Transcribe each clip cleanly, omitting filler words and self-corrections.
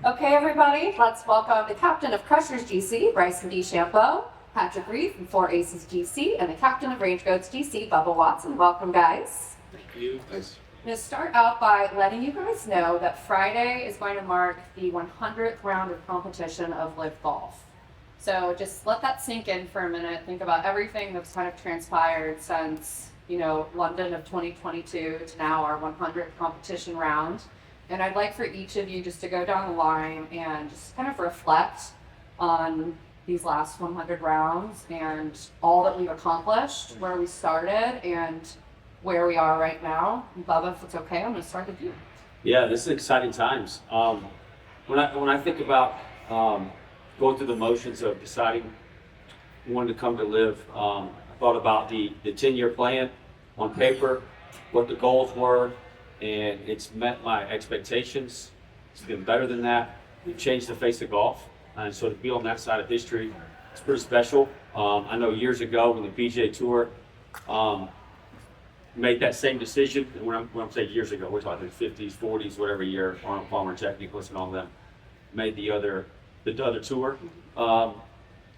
Okay, everybody, let's welcome the captain of Crushers GC, Bryson DeChambeau, Patrick Reed from Four Aces GC, and the captain of Range Goats GC, Bubba Watson. Welcome, guys. Thank you. Thanks. I'm going to start out by letting you guys know that Friday is going to mark the 100th round of competition of LIV Golf. So just let that sink in for a minute. Think about everything that's kind of transpired since, London of 2022 to now our 100th competition round. And I'd like for each of you just to go down the line and just kind of reflect on these last 100 rounds and all that we've accomplished, where we started, and where we are right now. Bubba, if it's okay, I'm going to start with you. Yeah, this is exciting times. When I think about going through the motions of deciding wanting to come to LIV, I thought about the 10-year plan on paper, what the goals were, and it's met my expectations. It's been better than that. We've changed the face of golf, and so to be on that side of history, it's pretty special. I know years ago when the PGA Tour made that same decision, and when I'm saying years ago, we're talking 50s, 40s, whatever year, Arnold Palmer, Jack Nicklaus, and all of them made the other tour.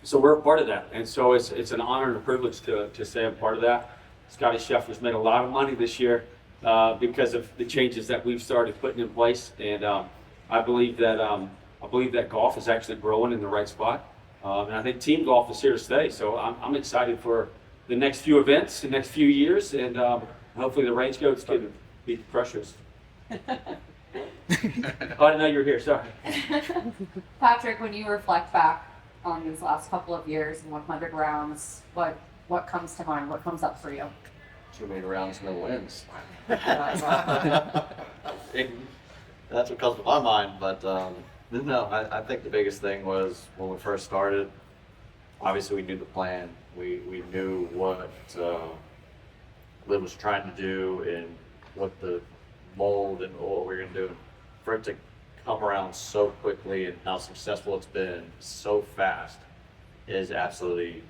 So we're a part of that, and so it's an honor and a privilege to say I'm part of that. Scotty Scheffler's made a lot of money this year because of the changes that we've started putting in place, and I believe that golf is actually growing in the right spot, and I think team golf is here to stay. So I'm excited for the next few events, the next few years, and hopefully the Range Goats can beat the Crushers. Oh, I didn't know you were here. Sorry. Patrick, when you reflect back on these last couple of years and 100 rounds, what comes to mind? What comes up for you? Too many rounds, no wins. That's what comes to my mind. But no, I think the biggest thing was when we first started. Obviously, we knew the plan. We knew what LIV was trying to do and what the mold and what we were going to do. For it to come around so quickly and how successful it's been so fast is absolutely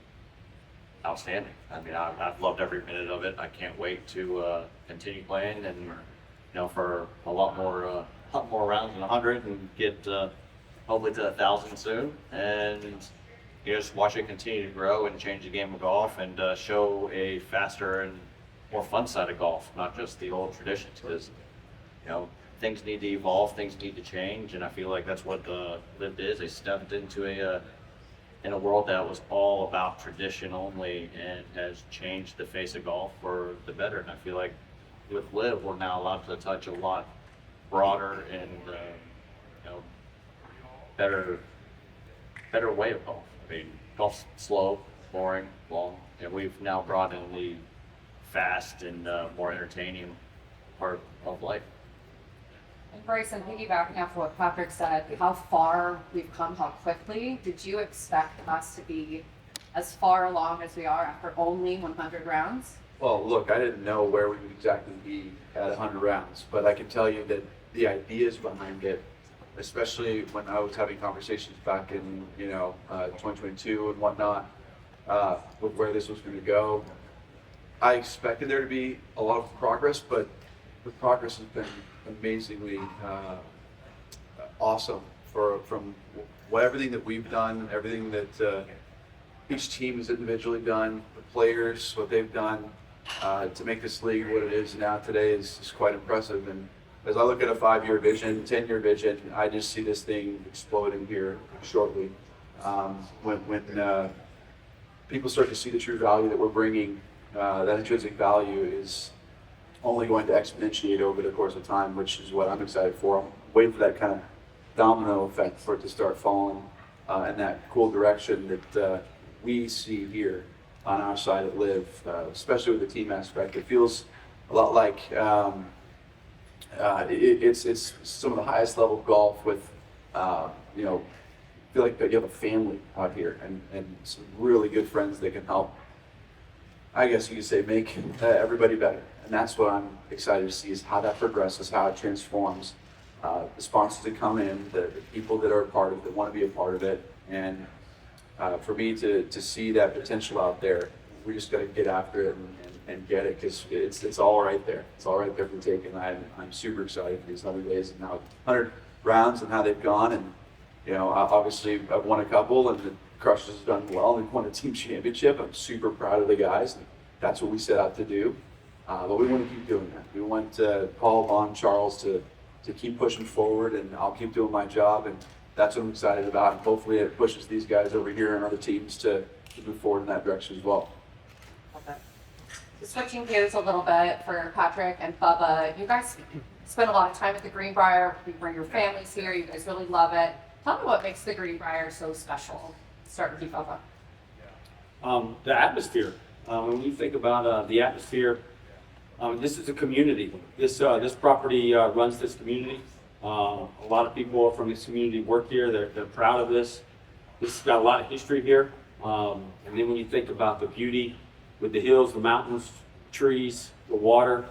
outstanding. I mean, I've loved every minute of it. I can't wait to continue playing and for a lot more rounds than 100 and get hopefully to 1,000 soon, and just watch it continue to grow and change the game of golf and show a faster and more fun side of golf, not just the old traditions. Because things need to evolve, things need to change, and I feel like that's what LIV is. They stepped into in a world that was all about tradition only and has changed the face of golf for the better. And I feel like with LIV, we're now allowed to touch a lot broader and better way of golf. I mean, golf's slow, boring, long, and we've now brought in the fast and more entertaining part of life. And Bryson, piggybacking off what Patrick said, how far we've come, how quickly. Did you expect us to be as far along as we are after only 100 rounds? Well, look, I didn't know where we would exactly be at 100 rounds, but I can tell you that the ideas behind it, especially when I was having conversations back in 2022 and whatnot, with where this was going to go, I expected there to be a lot of progress, but the progress has been amazingly awesome from everything that we've done, everything that each team has individually done, the players, what they've done to make this league what it is now today is quite impressive. And as I look at a 5-year vision, 10-year vision, I just see this thing exploding here shortly. When people start to see the true value that we're bringing, that intrinsic value is only going to exponentiate over the course of time, which is what I'm excited for. I'm waiting for that kind of domino effect for it to start falling in that cool direction that we see here on our side at LIV, especially with the team aspect. It feels a lot like it's some of the highest level of golf with, feel like that you have a family out here and some really good friends that can help, I guess you could say, make everybody better. And that's what I'm excited to see, is how that progresses, how it transforms. The sponsors that come in, the people that are a part of it, that want to be a part of it. And for me to see that potential out there, we just got to get after it and get it, because it's all right there. It's all right there for the taking. I'm super excited for these 100 days and now 100 rounds and how they've gone. And obviously I've won a couple, and the Crushers has done well. We've won a team championship. I'm super proud of the guys. And that's what we set out to do. But we want to keep doing that. We want Paul, Vaughn, Charles to keep pushing forward, and I'll keep doing my job. And that's what I'm excited about. And hopefully it pushes these guys over here and other teams to move forward in that direction as well. Okay. Switching gears a little bit for Patrick and Bubba, you guys spend a lot of time at the Greenbrier. You bring your families here. You guys really love it. Tell me what makes the Greenbrier so special. Start with you, Bubba. The atmosphere. When you think about the atmosphere, this is a community. This property runs this community. A lot of people from this community work here. They're proud of this. This has got a lot of history here. And then when you think about the beauty with the hills, the mountains, trees, the water,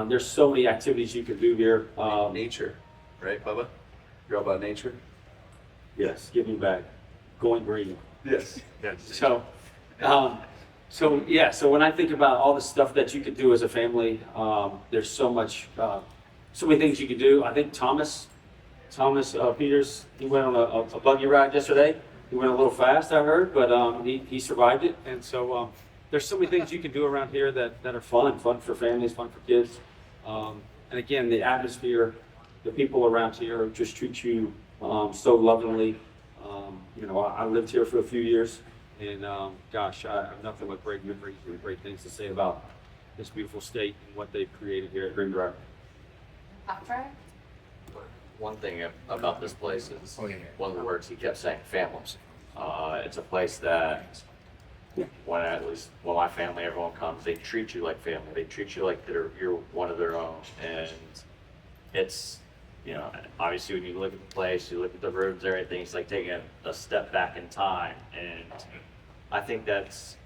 there's so many activities you can do here. Nature, right, Bubba? You're all about nature? Yes, giving back, going green. Yes. So when I think about all the stuff that you could do as a family, there's so many things you could do. I think Thomas Peters, he went on a buggy ride yesterday. He went a little fast, I heard, but he survived it. And so there's so many things you can do around here that are fun for families, fun for kids. And again, the atmosphere, the people around here just treat you so lovingly. I lived here for a few years, and gosh, I have nothing but great memories and great things to say about this beautiful state and what they've created here at Greenbrier. Patrick? One thing about this place is one of the words he kept saying, families. It's a place that when my family, everyone comes, they treat you like family. They treat you like you're one of their own. And it's, obviously when you look at the place, you look at the rooms, everything, it's like taking a step back in time. And I think that's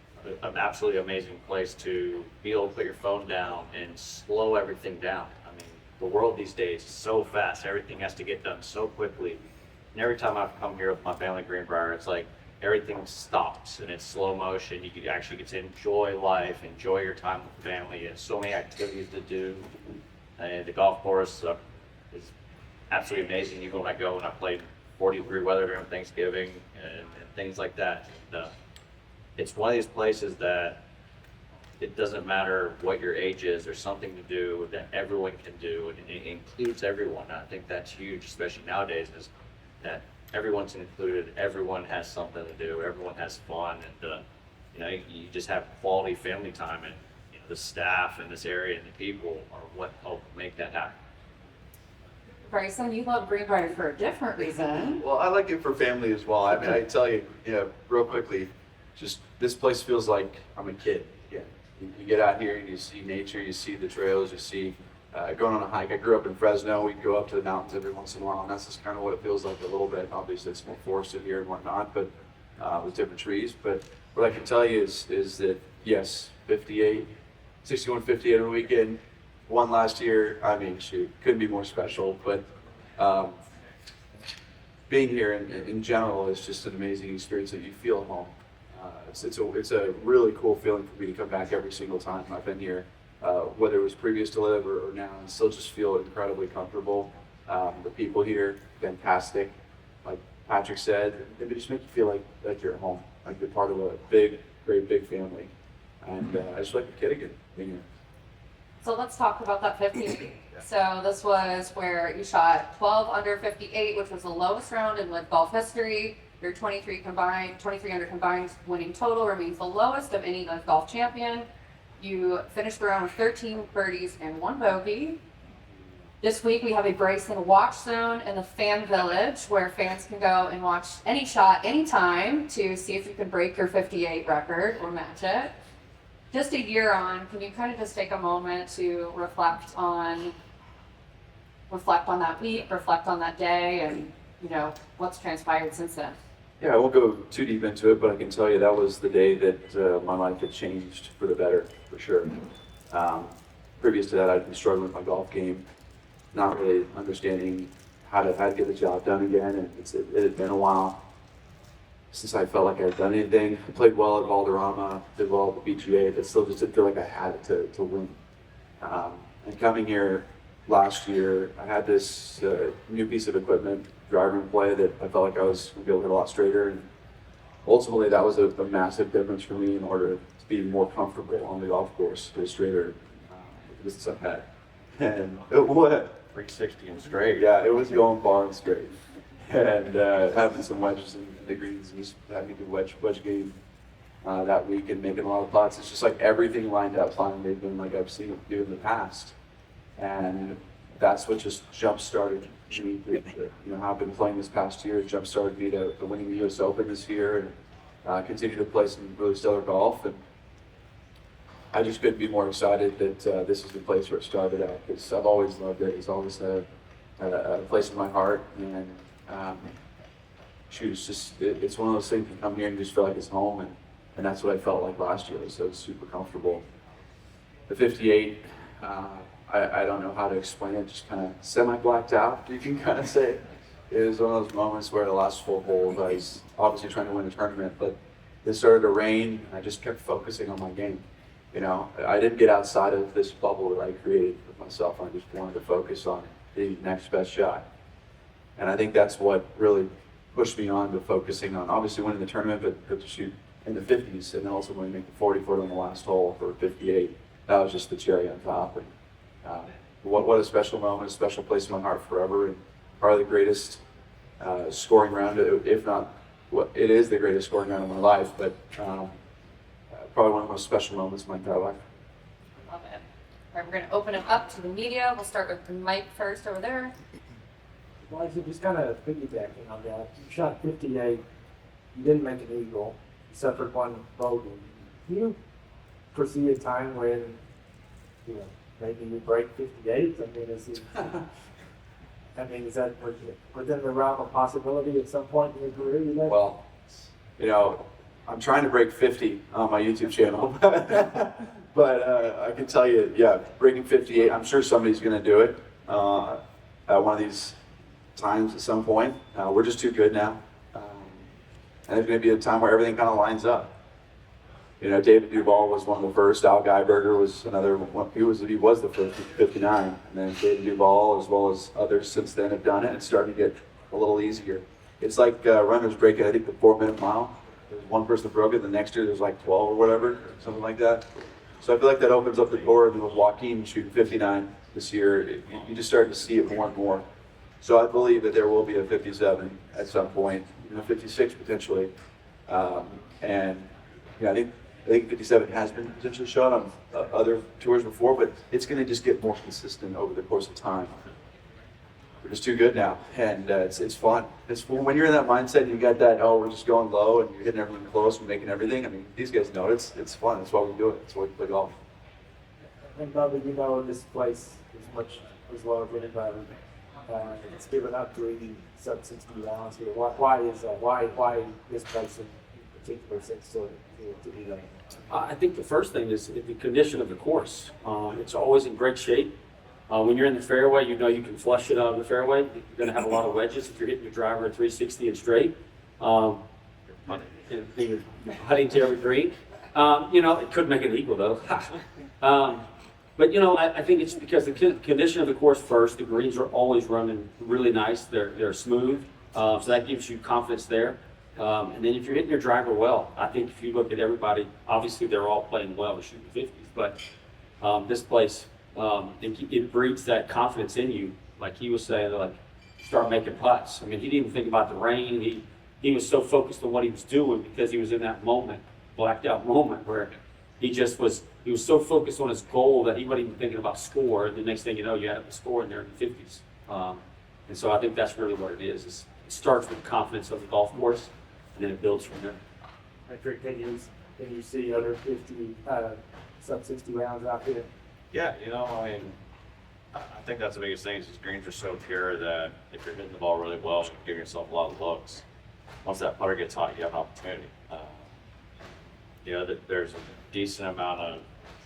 an absolutely amazing place to be able to put your phone down and slow everything down. I mean, the world these days is so fast. Everything has to get done so quickly. And every time I've come here with my family at Greenbrier, it's like everything stops and it's slow motion. You actually get to enjoy life, enjoy your time with the family. There's so many activities to do. And the golf course is absolutely amazing. Even when I played 40-degree weather during Thanksgiving and things like that. And, it's one of these places that it doesn't matter what your age is, there's something to do that everyone can do, and it includes everyone. I think that's huge, especially nowadays, is that everyone's included, everyone has something to do, everyone has fun, and you just have quality family time, and the staff in this area and the people are what help make that happen. Bryson, you love Greenbrier for a different reason. Well, I like it for family as well. I mean, I tell you, real quickly, just this place feels like I'm a kid. Yeah, you get out here and you see nature, you see the trails, you see going on a hike. I grew up in Fresno. We'd go up to the mountains every once in a while, and that's just kind of what it feels like a little bit. Obviously, it's more forested here and whatnot, but with different trees. But what I can tell you is that yes, 61, 58 on the weekend. One last year. I mean, shoot, couldn't be more special. But being here in general is just an amazing experience that you feel at home. It's a really cool feeling for me to come back every single time I've been here, whether it was previous to LIV or now, and still just feel incredibly comfortable. The people here, fantastic. Like Patrick said, they just make you feel like you're at home, like you're part of a great big family. And I just like a kid again being here. So let's talk about that 58. So this was where you shot 12 under 58, which was the lowest round in LIV Golf history. Your 23 under combined winning total remains the lowest of any LIV Golf champion. You finished the round with 13 birdies and 1 bogey. This week we have a Bryson watch zone in the fan village where fans can go and watch any shot anytime to see if you can break your 58 record or match it. Just a year on, can you kind of just take a moment to reflect on that week, reflect on that day, and what's transpired since then? Yeah, I won't go too deep into it, but I can tell you that was the day that my life had changed for the better, for sure. Previous to that, I'd been struggling with my golf game, not really understanding how to get the job done again, and it had been a while. since I felt like I'd done anything. I played well at Valderrama, did well at the BGA, but still just didn't feel like I had it to win. And coming here last year, I had this new piece of equipment, driver and play, that I felt like I was going to be able to hit a lot straighter. And ultimately, that was a massive difference for me in order to be more comfortable on the golf course, to hit straighter with the distance I had. And it was 360 and straight. yeah, it was going far and straight. And having some wedges in the greens, and just having to do wedge game that week and making a lot of putts. It's just like everything lined up fine. They've been like I've seen it do in the past. And that's what just jump-started me. How I've been playing this past year, jump-started me to winning the US Open this year and continue to play some really stellar golf. And I just couldn't be more excited that this is the place where it started out, because I've always loved it. It's always a place in my heart. And it's one of those things, you come here and you just feel like it's home. And that's what I felt like last year. So it's super comfortable. The 58, I don't know how to explain it, just kind of semi-blacked out, you can kind of say. It was one of those moments where the last 4 holes, I was obviously trying to win a tournament, but it started to rain, and I just kept focusing on my game. I didn't get outside of this bubble that I created with myself. I just wanted to focus on the next best shot. And I think that's what really pushed me on to focusing on, obviously winning the tournament, but to shoot in the 50s, and also when we make the 40-foot on the last hole for 58. That was just the cherry on top. And, what a special moment, a special place in my heart forever, and probably the greatest scoring round, if not, it is the greatest scoring round of my life, but probably one of the most special moments of my entire life. Love it. All right, we're going to open it up to the media. We'll start with Mike first over there. Well, I just kind of piggybacking on that. You shot 58, you didn't make an eagle, you suffered one bogey. Do you foresee a time when, maybe you break 58? Is that within the realm of possibility at some point in your career? You think? Well, I'm trying to break 50 on my YouTube channel, but I can tell you, breaking 58, I'm sure somebody's going to do it at one of these times at some point. We're just too good now. And there's going to be a time where everything kind of lines up. David Duval was one of the first. Al Geiberger was another one. He was the first with 59. And then David Duval, as well as others since then, have done it. It's starting to get a little easier. It's like runners breaking, I think, the 4-minute mile. There's one person that broke it, the next year there's like 12 or whatever, something like that. So I feel like that opens up the door, and with Joaquin shooting 59 this year, you just start to see it more and more. So I believe that there will be a 57 at some point, 56 potentially. I think 57 has been potentially shot on other tours before, but it's going to just get more consistent over the course of time. We're just too good now, and it's fun. It's fun. When you're in that mindset, and you got that, we're just going low, and you're hitting everything close and making everything. I mean, these guys know it's fun. That's why we do it. That's why we play golf. And Bubba, this place is much as well as anybody. It's given up 3 sub-60 rounds here. Why is that? Why this place in particular seems to be that? I think the first thing is the condition of the course. It's always in great shape. When you're in the fairway, you can flush it out of the fairway. You're going to have a lot of wedges if you're hitting your driver at 360 and straight. And you're putting to every green. It could make an eagle though. But I think it's because the condition of the course first. The greens are always running really nice. They're smooth, so that gives you confidence there. And then if you're hitting your driver well, I think if you look at everybody, obviously they're all playing well to shoot the 50s. But this place, it breeds that confidence in you. Like he was saying, start making putts. I mean, he didn't even think about the rain. He was so focused on what he was doing because he was in that moment, blacked out moment where he was so focused on his goal that he wasn't even thinking about score. And the next thing you know, you had a score in there in the 50s. And so I think that's really what it is. It starts with confidence of the golf course, and then it builds from there. Patrick, can you see other 50 sub-60 rounds out there? Yeah, I think that's the biggest thing is these greens are so pure that if you're hitting the ball really well, you can give yourself a lot of looks. Once that putter gets hot, you have an opportunity. There's a decent amount of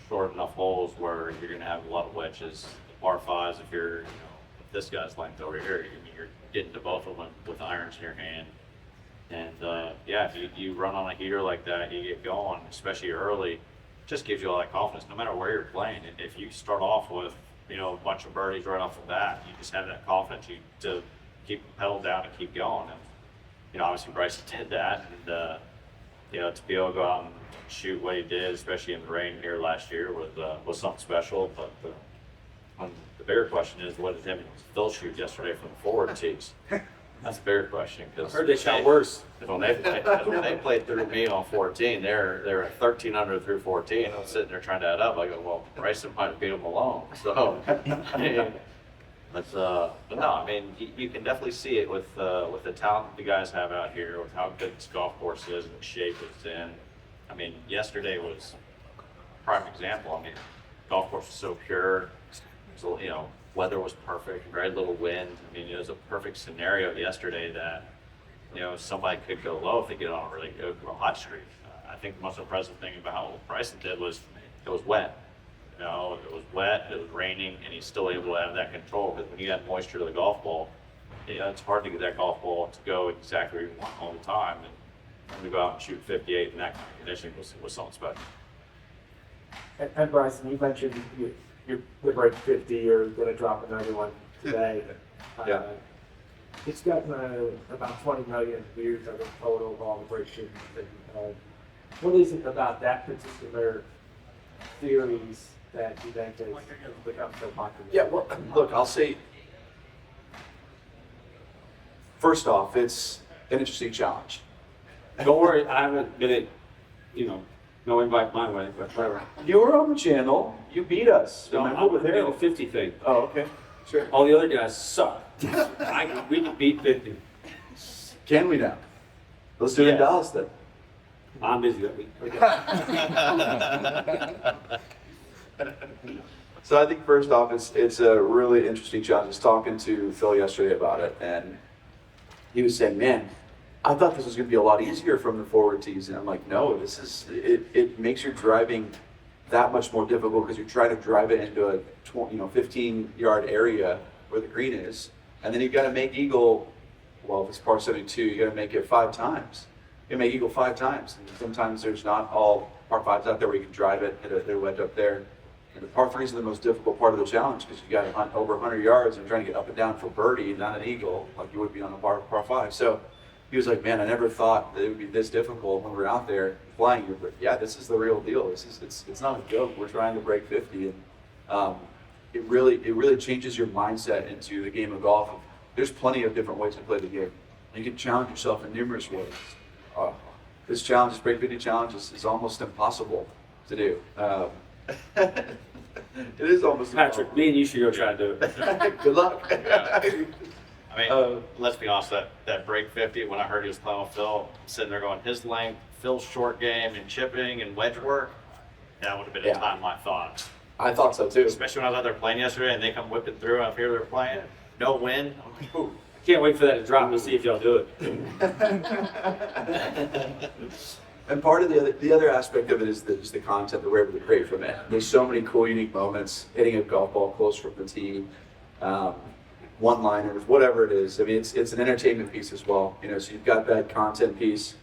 short enough holes where you're going to have a lot of wedges. The par fives, if you're, if this guy's length over here, you're getting to both of them with irons in your hand. And yeah, if you run on a heater like that, you get going, especially early, just gives you all that confidence. No matter where you're playing, if you start off with a bunch of birdies right off the bat, you just have that confidence to keep the pedal down and keep going. And obviously Bryson did that, and to be able to go out and shoot what he did, especially in the rain here last year, was something special. But the bigger question is, what did him and Phil shoot yesterday from the forward tees? That's a bigger question, I because heard they shot worse. when they played through me on 14, they're 13 under through 14. I'm sitting there trying to add up. I go, well, Bryson might have beat them alone. So, but no, I mean, you can definitely see it with the talent the guys have out here, with how good this golf course is and the shape it's in. I mean, yesterday was a prime example. I mean, golf course was so pure. So, weather was perfect, very little wind. I mean, it was a perfect scenario yesterday that, somebody could go low if they get on a really good hot streak. I think the most impressive thing about what Bryson did was it was wet. It was wet, it was raining, and he's still able to have that control, because when you add moisture to the golf ball, it's hard to get that golf ball to go exactly where you want all the time. And to go out and shoot 58 in that kind of condition was something special. And Bryson, you mentioned you're the break 50. You're going to drop another one today. Yeah. It's gotten about 20 million views of the total of all the break 50s that you've had. What is it about that particular series that you think has become so popular? Yeah, well, look, I'll say, first off, it's an interesting challenge. Don't worry, I haven't been no invite my way, but whatever. You were on the channel. You beat us. No, Remember I'm with with the Harold? 50 thing. Oh, okay. Sure. All the other guys suck. We can beat 50. Can we now? Let's do it in Yes. Dallas then. I'm busy that week. So I think first off, it's a really interesting challenge. I was talking to Phil yesterday about it, and he was saying, "Man, I thought this was going to be a lot easier from the forward tees," and I'm like, "No, it makes your driving that much more difficult, because you're trying to drive it into a 15-yard area where the green is, and then you've got to make eagle. Well, if it's par 72, you got to make it 5 times. You make eagle 5 times, and sometimes there's not all par 5s out there where you can drive it, they're wedged up there. And the par 3s are the most difficult part of the challenge, because you got to hunt over 100 yards and trying to get up and down for birdie, not an eagle, like you would be on a par 5. So he was like, "Man, I never thought that it would be this difficult when we're out there flying." But yeah, this is the real deal. It's not a joke. We're trying to break 50, and it really changes your mindset into the game of golf. There's plenty of different ways to play the game. You can challenge yourself in numerous ways. This challenge, this break 50 challenge, is almost impossible to do. It is almost Patrick, impossible. me and you should go try to do it. Good luck. I mean, let's be honest, that break 50, when I heard he was playing with Phil, I'm sitting there going, his length, Phil's short game and chipping and wedge work, that would have been a time I thought. I thought so too. Especially when I was out there playing yesterday and they come whipping through and up here they're playing, no wind. I'm like, ooh. Can't wait for that to drop and see if y'all do it. And part of the other aspect of it is the content that we're able to create from it. There's so many cool, unique moments, hitting a golf ball close from the tee, one-liners, whatever it is. I mean, it's an entertainment piece as well. So you've got that content piece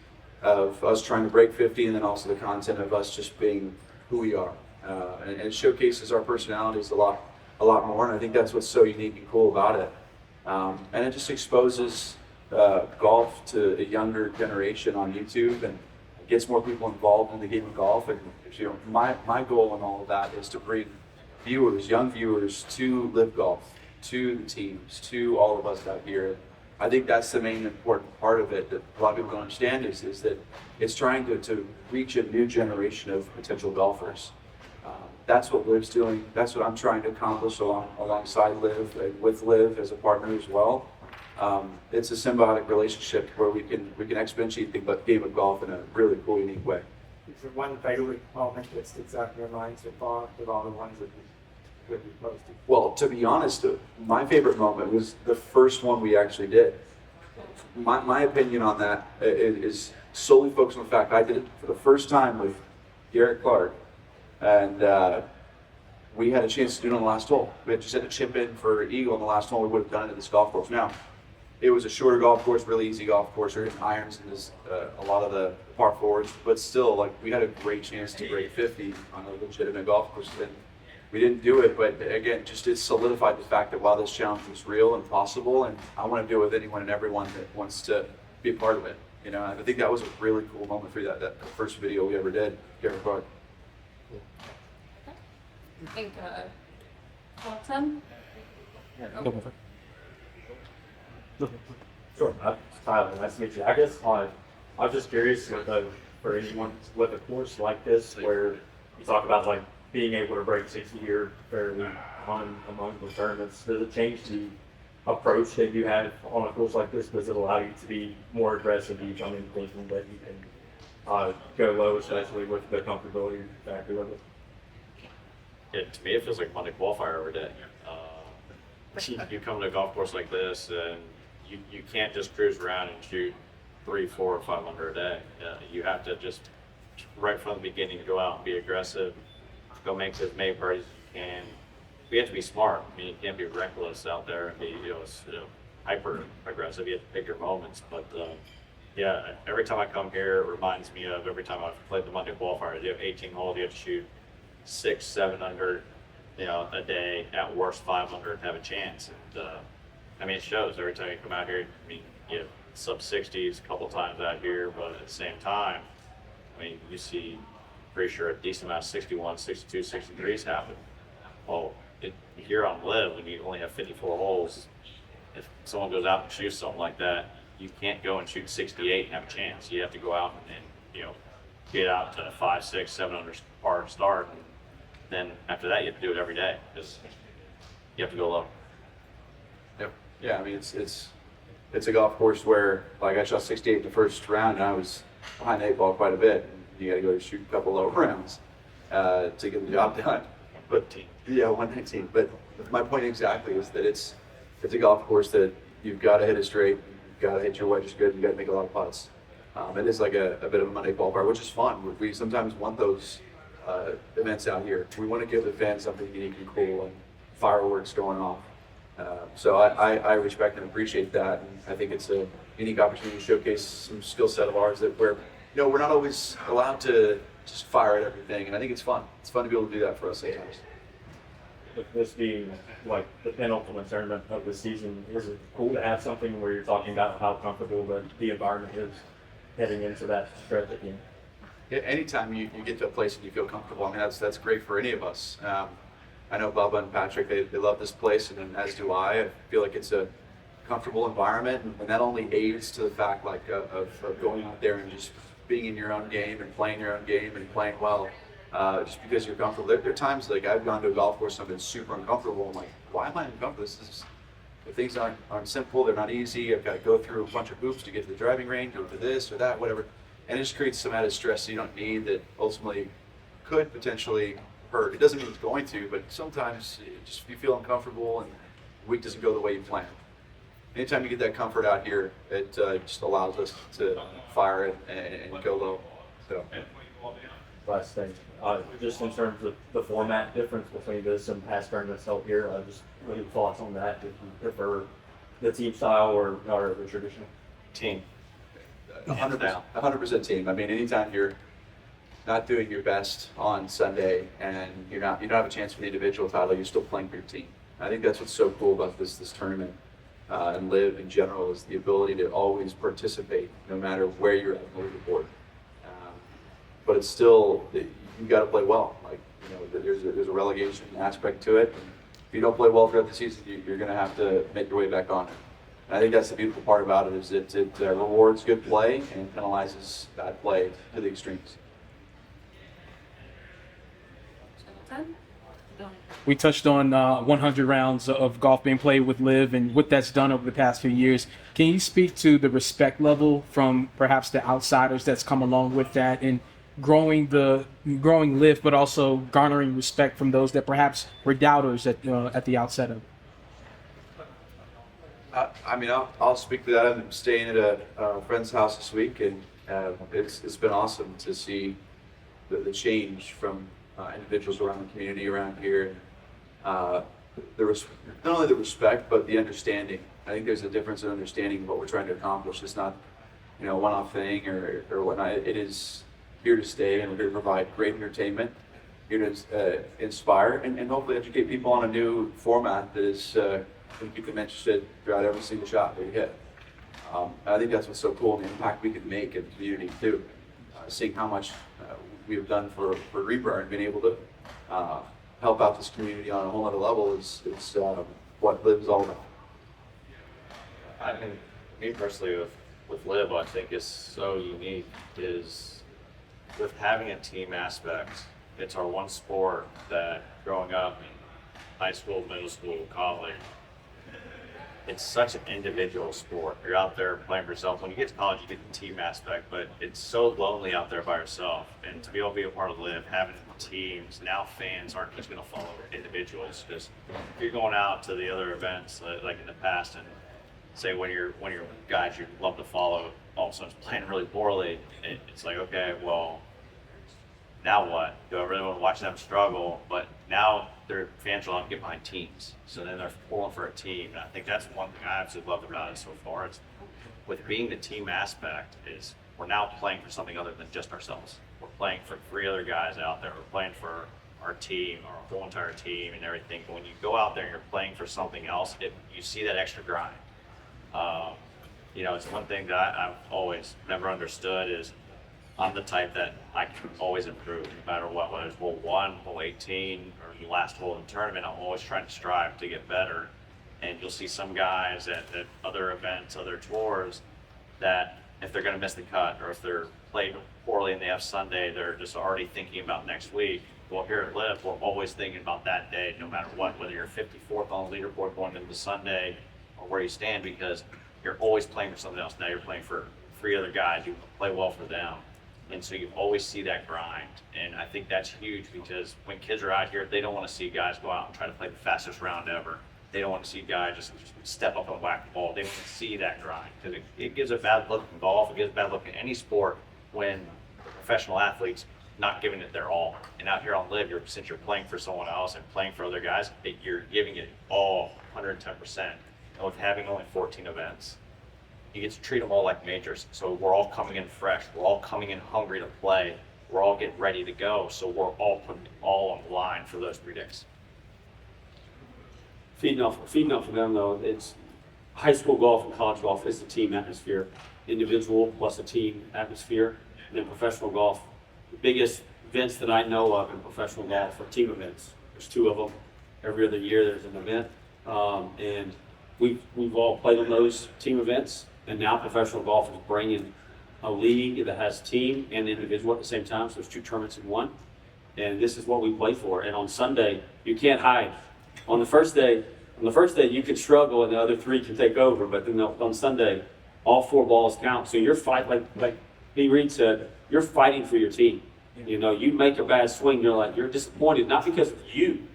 of us trying to break 50, and then also the content of us just being who we are. And it showcases our personalities a lot more, and I think that's what's so unique and cool about it. And it just exposes golf to a younger generation on YouTube, and gets more people involved in the game of golf. And my goal in all of that is to bring young viewers to LIV Golf, to the teams, to all of us out here. I think that's the main important part of it that a lot of people don't understand is that it's trying to reach a new generation of potential golfers. That's what LIV's doing. That's what I'm trying to accomplish alongside LIV and with LIV as a partner as well. It's a symbiotic relationship where we can exponentiate the game of golf in a really cool, unique way. Is there one favorite moment that sticks out in your mind so far with all the ones that you posted? Well, to be honest, my favorite moment was the first one we actually did. My opinion on that is solely focused on the fact I did it for the first time with Garrett Clark, and we had a chance to do it on the last hole. We just had to chip in for eagle on the last hole. We would have done it at this golf course. Now, it was a shorter golf course, really easy golf course. There were irons in this, a lot of the par fours, but still, like, we had a great chance to break 50 on a legitimate golf course. And we didn't do it, but again, just it solidified the fact that, wow, this challenge was real and possible, and I want to do it with anyone and everyone that wants to be a part of it. You know, and I think that was a really cool moment for that first video we ever did, Garrett Park. I think, Watson? Sure. Tyler, nice to meet you. I guess I was just curious for anyone with a course like this where you talk about like being able to break 60 here fairly among the tournaments. Does it change the approach that you have on a course like this? Does it allow you to be more aggressive? Do you come in thinking that you can go low, especially with the comfortability factor of it? Yeah, to me, it feels like Monday qualifier every day. You come to a golf course like this, and you can't just cruise around and shoot 300, 400, 500 a day. You have to just, right from the beginning, go out and be aggressive, go make as many birdies as you can. We have to be smart. I mean, you can't be reckless out there and be hyper aggressive. You have to pick your moments. But yeah, every time I come here, it reminds me of every time I've played the Monday qualifier. You have 18 holes, you have to shoot 600, 700, a day, at worst 500, and have a chance. And I mean, it shows every time you come out here. I mean, sub 60s a couple times out here, but at the same time, I mean, you see, pretty sure a decent amount of 61, 62, 63s happen. Well, here on LIV, when you only have 54 holes, if someone goes out and shoots something like that, you can't go and shoot 68 and have a chance. You have to go out and get out to 500, 600, 700 par start. And then after that, you have to do it every day because you have to go low. Yep. Yeah, I mean, it's a golf course where, like, I shot 68 in the first round, and I was behind the 8 ball quite a bit. You got to go shoot a couple low rounds to get the job done. But 119. But my point exactly is that it's a golf course that you've got to hit it straight, you've got to hit your wedges good, you got to make a lot of putts. It is like a bit of a Monday ballpark, which is fun. We sometimes want those events out here. We want to give the fans something unique and cool and fireworks going off. So I respect and appreciate that, and I think it's a unique opportunity to showcase some skill set of ours that we're not always allowed to just fire at everything, and I think it's fun. It's fun to be able to do that for us sometimes. With this being like the penultimate tournament of the season, is it cool to have something where you're talking about how comfortable the environment is heading into that stretch again? Yeah, anytime you get to a place and you feel comfortable, I mean, that's great for any of us. I know Bubba and Patrick, they love this place, and as do I. I feel like it's a comfortable environment, and that only aids to the fact of going out there and just being in your own game and playing your own game and playing well, just because you're comfortable. There are times like I've gone to a golf course and I've been super uncomfortable. I'm like, why am I uncomfortable? The things aren't simple, they're not easy. I've got to go through a bunch of hoops to get to the driving range, or to this or that, whatever. And it just creates some added stress you don't need that ultimately could potentially hurt. It doesn't mean it's going to, but sometimes you feel uncomfortable and the week doesn't go the way you planned. Anytime you get that comfort out here, it just allows us to fire it and go low. So. Last thing, just in terms of the format difference between this and past tournaments held here, just any thoughts on that? If you prefer the team style or the traditional? Team. 100% team. I mean, anytime you're not doing your best on Sunday and you don't have a chance for the individual title, you're still playing for your team. I think that's what's so cool about this tournament and LIV in general, is the ability to always participate no matter where you're at the leaderboard. But it's still, you got to play well. Like, there's a relegation aspect to it. If you don't play well throughout the season, you're going to have to make your way back on it. And I think that's the beautiful part about it, is it rewards good play and penalizes bad play to the extremes. We touched on 100 rounds of golf being played with LIV and what that's done over the past few years. Can you speak to the respect level from perhaps the outsiders that's come along with that, and growing LIV, but also garnering respect from those that perhaps were doubters at the outset of it? I mean, I'll speak to that. I'm staying at a friend's house this week, and it's been awesome to see the change from individuals around the community around here. The not only the respect, but the understanding. I think there's a difference in understanding what we're trying to accomplish. It's not, a one-off thing or whatnot. It is here to stay, and we're here to provide great entertainment, here to inspire and hopefully educate people on a new format that is going to keep them interested throughout every single shot that we hit. I think that's what's so cool, and the impact we can make in the community too. Seeing how much we've done for Greenbrier and being able to help out this community on a whole other level is what LIV is all about. I mean, me personally, with LIV, I think is so unique is with having a team aspect. It's our one sport that growing up in high school, middle school, college, it's such an individual sport. You're out there playing for yourself. When you get to college, you get the team aspect, but it's so lonely out there by yourself. And to be able to be a part of LIV, having teams, now fans aren't just going to follow individuals. Because if you're going out to the other events, like in the past, and say when you're guys you love to follow, all of a sudden playing really poorly, it's like, okay, well, now what? Do I really want to watch them struggle? But now their fans will have to get behind teams. So then they're pulling for a team. And I think that's one thing I absolutely loved about it so far. It's with being the team aspect is we're now playing for something other than just ourselves. We're playing for 3 other guys out there. We're playing for our team, our whole entire team and everything. But when you go out there and you're playing for something else, you see that extra grind. It's one thing that I've always never understood is I'm the type that I can always improve no matter what, whether it's hole 1, hole 18, or the last hole in the tournament. I'm always trying to strive to get better. And you'll see some guys at other events, other tours, that if they're going to miss the cut or if they're played poorly and they have Sunday, they're just already thinking about next week. Well, here at LIV, we're always thinking about that day, no matter what, whether you're 54th on the leaderboard going into Sunday or where you stand, because you're always playing for something else. Now you're playing for 3 other guys. You play well for them. And so you always see that grind. And I think that's huge because when kids are out here, they don't want to see guys go out and try to play the fastest round ever. They don't want to see guys just step up and whack the ball. They want to see that grind. Because it gives a bad look in golf. It gives a bad look in any sport when professional athletes not giving it their all. And out here on LIV, since you're playing for someone else and playing for other guys, you're giving it all 110%. And with having only 14 events, you get to treat them all like majors. So we're all coming in fresh. We're all coming in hungry to play. We're all getting ready to go. So we're all putting it all on the line for those 3 days. Feeding off of them though, it's high school golf and college golf is a team atmosphere, individual plus a team atmosphere, and then professional golf. The biggest events that I know of in professional golf are team events. There's 2 of them. Every other year there's an event, and we've all played on those team events. And now professional golf is bringing a league that has team and individual at the same time. So there's 2 tournaments in one. And this is what we play for. And on Sunday, you can't hide. On the first day, you can struggle and the other 3 can take over. But then on Sunday, all 4 balls count. So you're fighting, like P. Reed said, you're fighting for your team. You make a bad swing, you're disappointed, not because of you,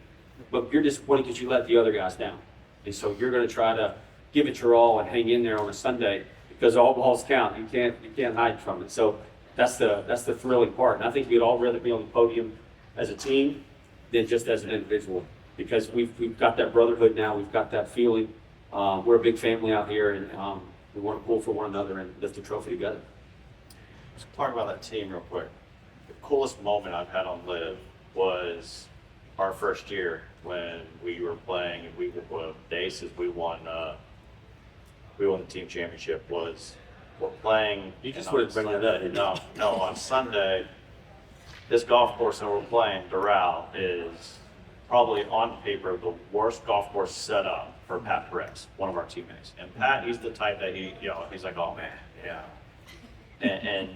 but you're disappointed because you let the other guys down. And so you're going to try to give it your all and hang in there on a Sunday because all balls count. You can't hide from it. So that's the thrilling part. And I think we'd all rather be on the podium as a team than just as an individual because we've got that brotherhood now. We've got that feeling. We're a big family out here, and we want to pull for one another and lift the trophy together. Let's talk about that team real quick. The coolest moment I've had on LIV was our first year when we were playing and the Aces, we won the team championship. We're playing. You just wouldn't bring that up. No, on Sunday, this golf course that we're playing, Doral, is probably on paper the worst golf course set up for Pat Perez, one of our teammates. And Pat, he's the type that he's like, oh man, yeah. And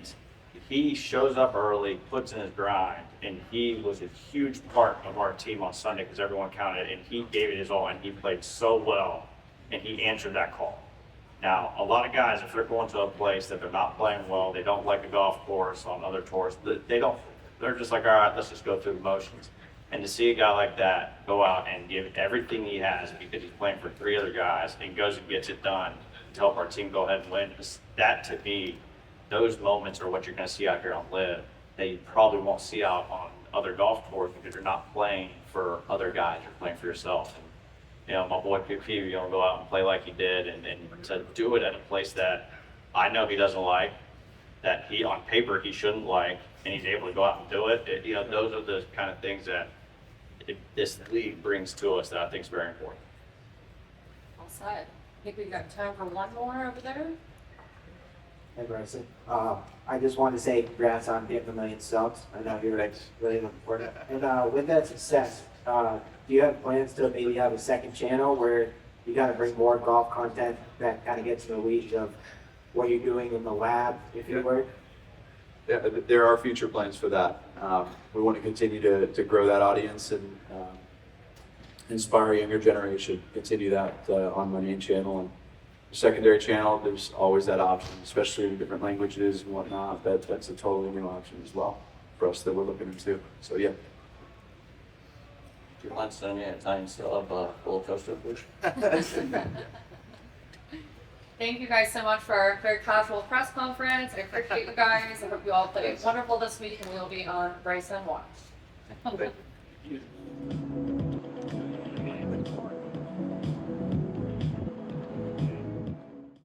he shows up early, puts in his grind, and he was a huge part of our team on Sunday because everyone counted, and he gave it his all, and he played so well, and he answered that call. Now, a lot of guys, if they're going to a place that they're not playing well, they don't like the golf course on other tours, they're just like, all right, let's just go through the motions. And to see a guy like that go out and give everything he has because he's playing for 3 other guys and goes and gets it done to help our team go ahead and win, that to me, those moments are what you're going to see out here on LIV that you probably won't see out on other golf tours because you're not playing for other guys, you're playing for yourself. you know, my boy PP, you know, go out and play like he did, and to do it at a place that I know he doesn't like, that he on paper he shouldn't like, and he's able to go out and do it. You know, those are the kind of things that this league brings to us that I think is very important. All set. I think we've got time for one more over there. Hey Bryson, I just wanted to say congrats on getting 1 million subs. I know you're really looking forward to it. And with that success, do you have plans to maybe have a second channel where you kind of bring more golf content that kind of gets in the weeds of what you're doing in the lab, if you were? Yeah, there are future plans for that. We want to continue to grow that audience and inspire a younger generation. Continue that on my main channel and secondary channel. There's always that option, especially in different languages and whatnot. That's a totally new option as well for us that we're looking into. So yeah. Do you mind sending me a Italian sub roller coaster, please? Thank you guys so much for our very casual press conference. I appreciate you guys. I hope you all played wonderful this week, and we'll be on Bryson Watch. Thank you.